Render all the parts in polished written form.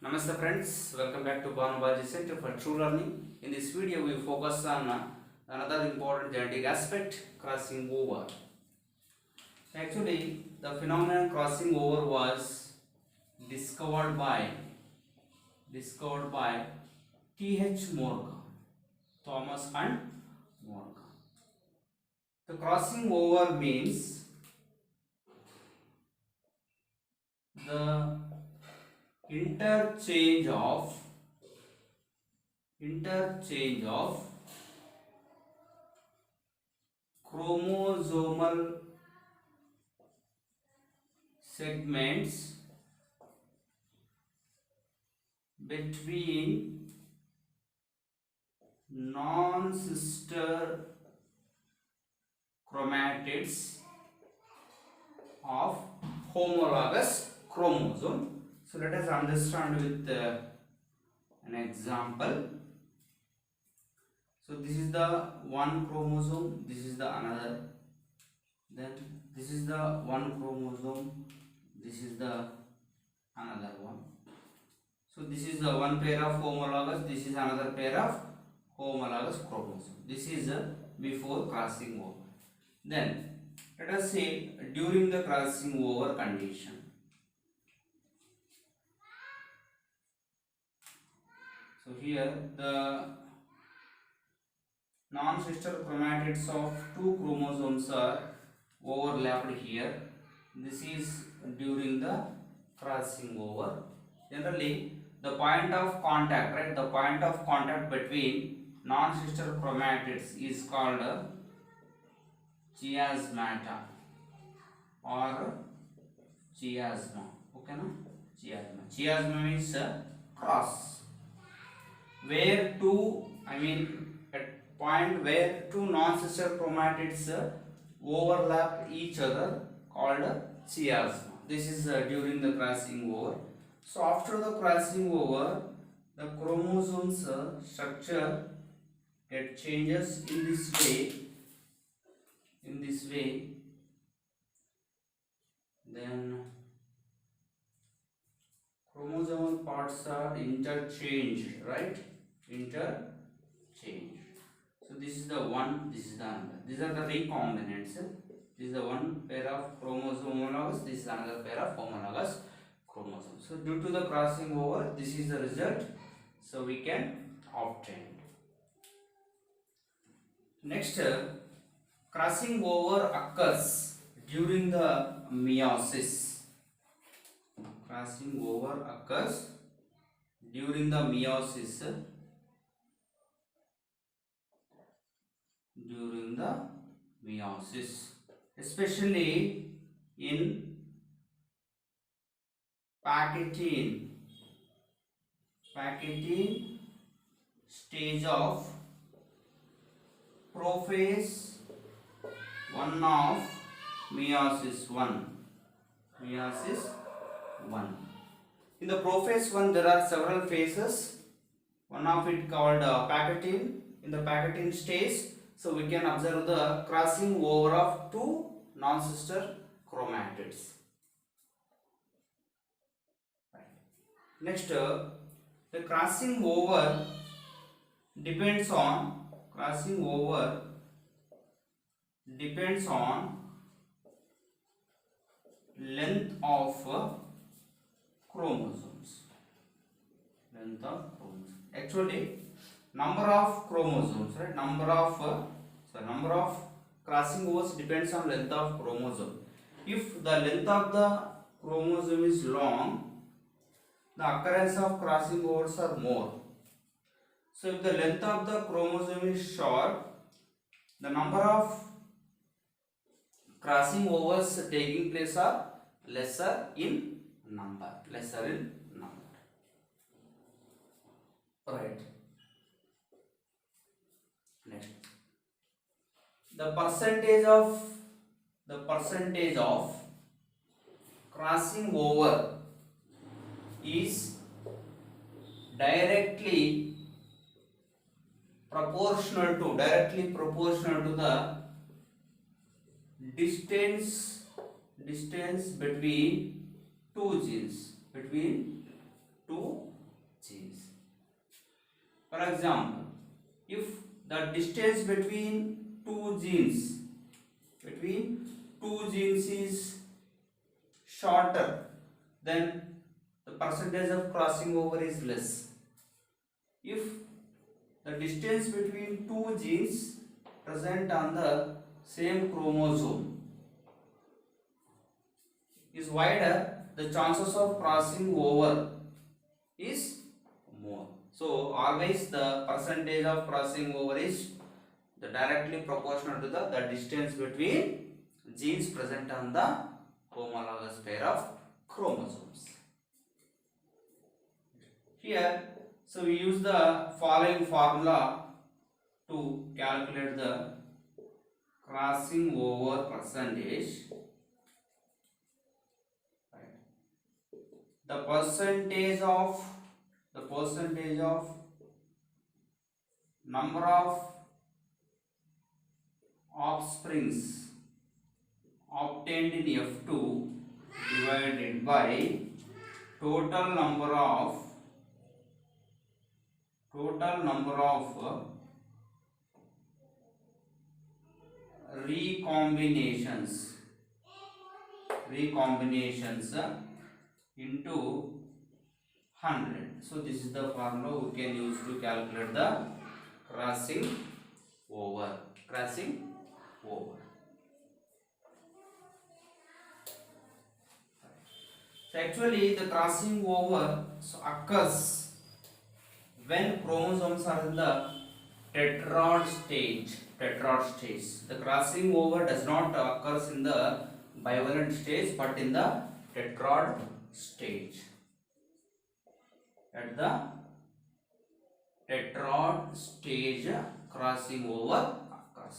Namaste friends, welcome back to Biology Center for True Learning. In this video we focus on another important genetic aspect, crossing over. Actually the phenomenon crossing over was discovered by T.H. Morgan, Thomas and Morgan. The crossing over means the interchange of chromosomal segments between non-sister chromatids of homologous chromosome. So let us understand with an example. So this is the one chromosome, this is the another, then this is the one chromosome, this is the another one. So this is the one pair of homologous, this is another pair of homologous chromosome. This is before crossing over. Then let us say during the crossing over condition. So here the non-sister chromatids of two chromosomes are overlapped here. This is during the crossing over. Generally the point of contact, right? The point of contact between non-sister chromatids is called chiasmata or chiasma. Okay, no? Chiasma. Chiasma means cross. Where two, at point where two non-sister chromatids overlap each other called chiasma. This is during the crossing over. So after the crossing over, the chromosomes structure get changes in this way. Then chromosomal parts are interchanged, right? Interchange. So this is the one, this is the another. These are the recombinants. This is the one pair of chromosome homologous, this is another pair of homologous chromosomes. So due to the crossing over, this is the result. So we can obtain. Next, crossing over occurs during the meiosis. Crossing over occurs during the meiosis. Especially in packaging stage of prophase 1 of meiosis 1. In the prophase 1 there are several phases. One of it called packaging. In the packaging stage, so we can observe the crossing over of two non-sister chromatids. Next, the crossing over depends on length of chromosomes. Actually, number of chromosomes, right? Number of crossing overs depends on length of chromosome. If the length of the chromosome is long, the occurrence of crossing overs are more. So if the length of the chromosome is short, the number of crossing overs taking place are lesser in number. Right. Next, the percentage of crossing over is directly proportional to the distance between two genes, between two example, if the distance between two genes is shorter, then the percentage of crossing over is less. If the distance between two genes present on the same chromosome is wider, the chances of crossing over is more. So always the percentage of crossing over is directly proportional to the distance between genes present on the homologous pair of chromosomes. Here, so we use the following formula to calculate the crossing over percentage. The percentage of number of offsprings obtained in F2 divided by total number of recombinations into 100. So this is the formula we can use to calculate the crossing over. So actually the crossing over occurs when chromosomes are in the tetrad stage. The crossing over does not occurs in the bivalent stage but in the tetrad stage. At the tetrad stage crossing over occurs.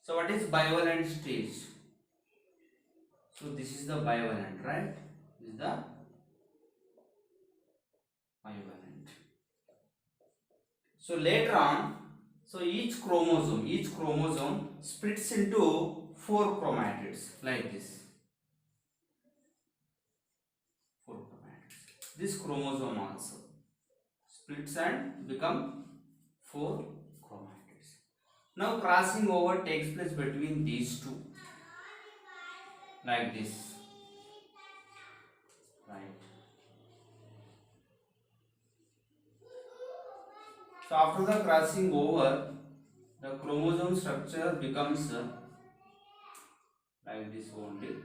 So what is bivalent stage? So this is the bivalent, right? This is the bivalent. So later on, so each chromosome splits into 4 chromatids like this. 4 chromatids. This chromosome also splits and become 4 chromatids. Now crossing over takes place between these two like this. Right. So after the crossing over, the chromosome structure becomes like this only.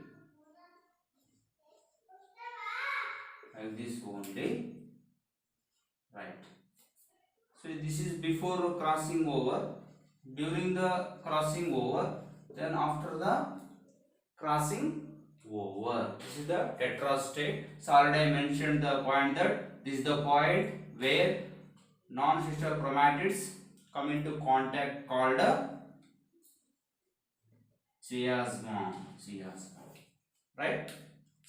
Right. So this is before crossing over, during the crossing over, then after the crossing over. This is the tetrad state. So already I mentioned the point that this is the point where non-sister chromatids come into contact called chiasma. Right?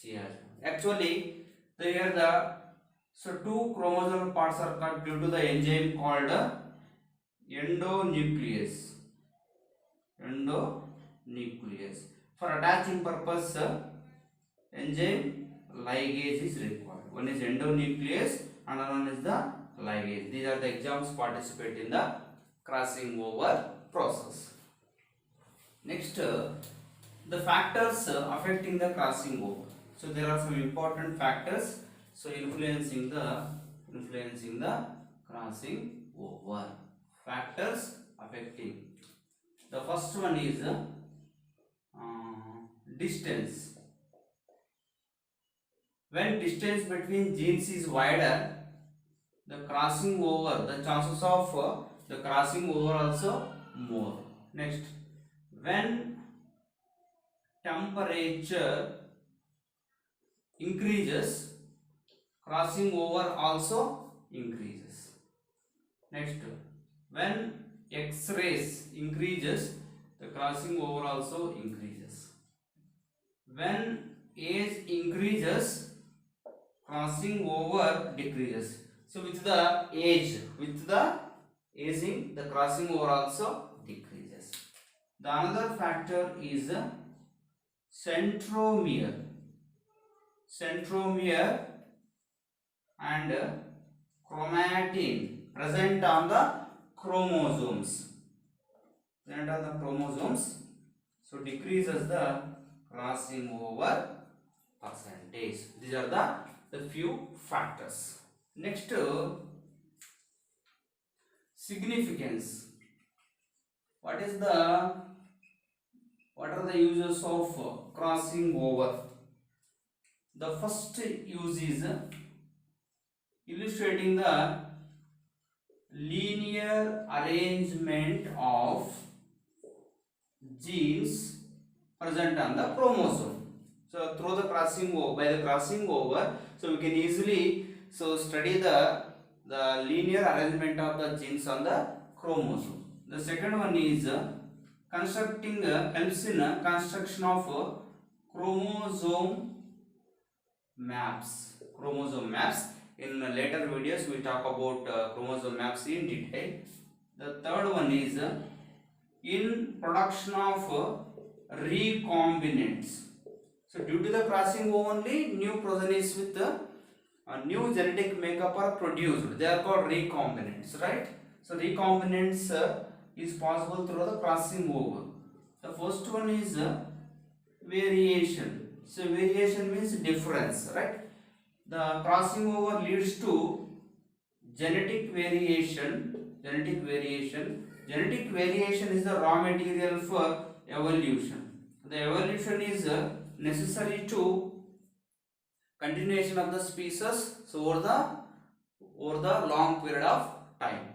Chiasma. Actually, here two chromosomal parts are cut due to the enzyme called endonuclease. For attaching purpose, enzyme ligase is required. One is endonuclease, another one is the ligase. These are the examples participate in the crossing over process. Next, the factors affecting the crossing over. So there are some important factors so influencing the crossing over. Factors affecting. The first one is distance. When distance between genes is wider, the crossing over, the chances of the crossing over also more. Next, when temperature increases, crossing over also increases. Next, when X-rays increases, the crossing over also increases. When age increases, crossing over decreases. So with the aging, the crossing over also decreases. The another factor is centromere and chromatin present on the chromosomes. Present on the chromosomes. So decreases the crossing over percentage. These are the few factors. Next, significance. What are the uses of crossing over? The first use is illustrating the linear arrangement of genes present on the chromosome. So through the crossing over, by the crossing over, so we can easily study the linear arrangement of the genes on the chromosome. The second one is constructing helps in construction of chromosome maps. Chromosome maps. In later videos we talk about chromosome maps in detail. The third one is in production of recombinants. So due to the crossing only, new progenies with a new genetic makeup are produced. They are called recombinants, right? So recombinants is possible through the crossing over. The first one is variation. So variation means difference, right? The crossing over leads to genetic variation. Genetic variation is the raw material for evolution. The evolution is necessary to continuation of the species over the long period of time.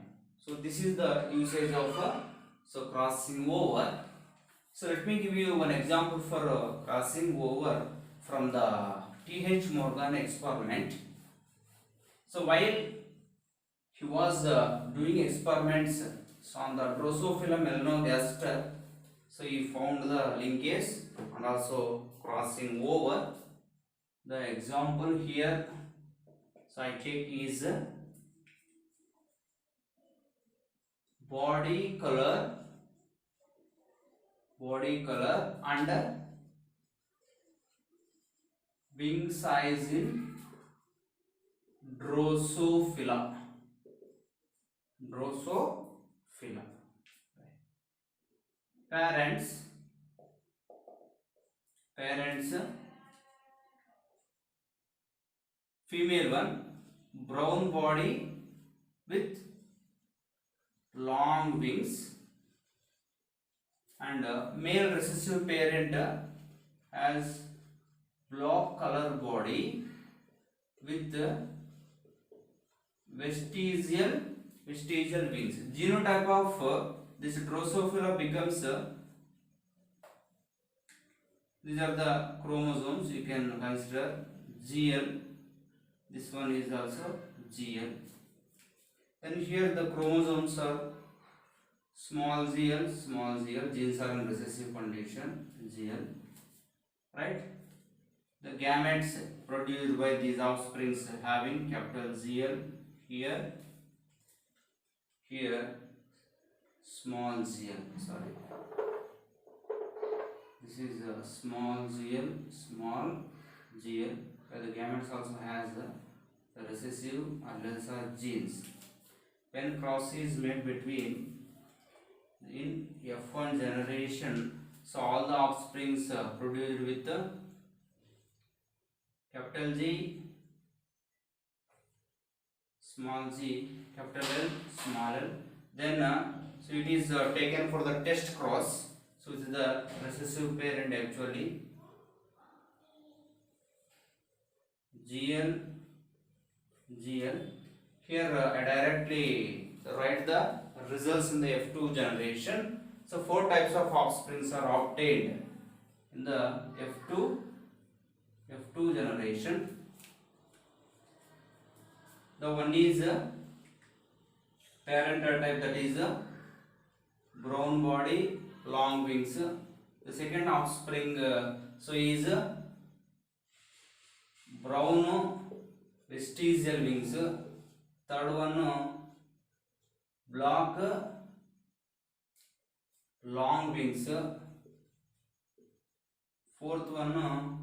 So this is the usage of crossing over. So let me give you one example for crossing over from the T.H. Morgan experiment. So while he was doing experiments on the Drosophila melanogaster, so he found the linkage and also crossing over. The example here, so I take is body color and wing size in Drosophila. Parents female one, brown body with long wings, and male recessive parent has black color body with vestigial wings. Genotype of this Drosophila becomes these are the chromosomes. You can consider GL. This one is also GL. Then here the chromosomes are small gl. Genes are in recessive condition, GL. Right? The gametes produced by these offsprings having capital GL here, small gl. Sorry. This is a small gl, where the gametes also has the recessive alleles or genes. When cross is made between in F1 generation, so all the offsprings produced with capital G, small g, capital L, small l. Then so it is taken for the test cross. So it is the recessive parent actually. GL. Here I directly write the results in the F2 generation. So 4 types of offsprings are obtained in the F2 generation. The one is parent type, that is brown body, long wings. The second offspring so is brown vestigial wings. Third one black long wings. Fourth one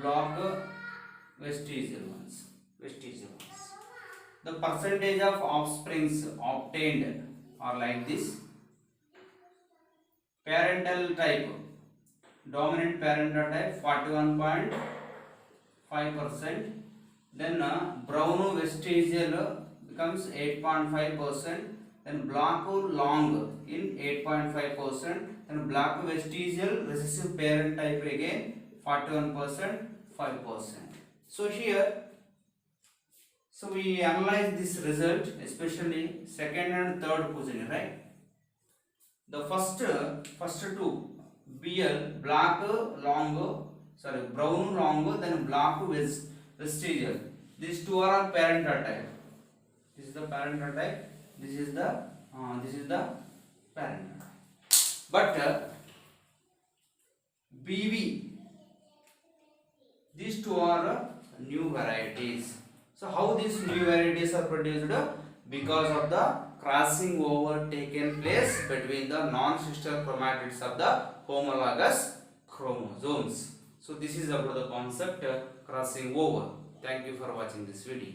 black vestigial ones. vestigial ones. The percentage of offsprings obtained are like this. Parental type, dominant parental type 41.5%. Then brown vestigial becomes 8.5%. Then black long in 8.5%. Then black vestigial recessive parent type again 41%, 5%. So here, so we analyze this result, especially second and third position, right? The first two, BL black long, sorry brown long, then black vestigial. These two are parental type. This is the parental type. This is the parental type. But BV, these two are new varieties. So how these new varieties are produced? Because of the crossing over taken place between the non-sister chromatids of the homologous chromosomes. So this is about the concept crossing over. Thank you for watching this video.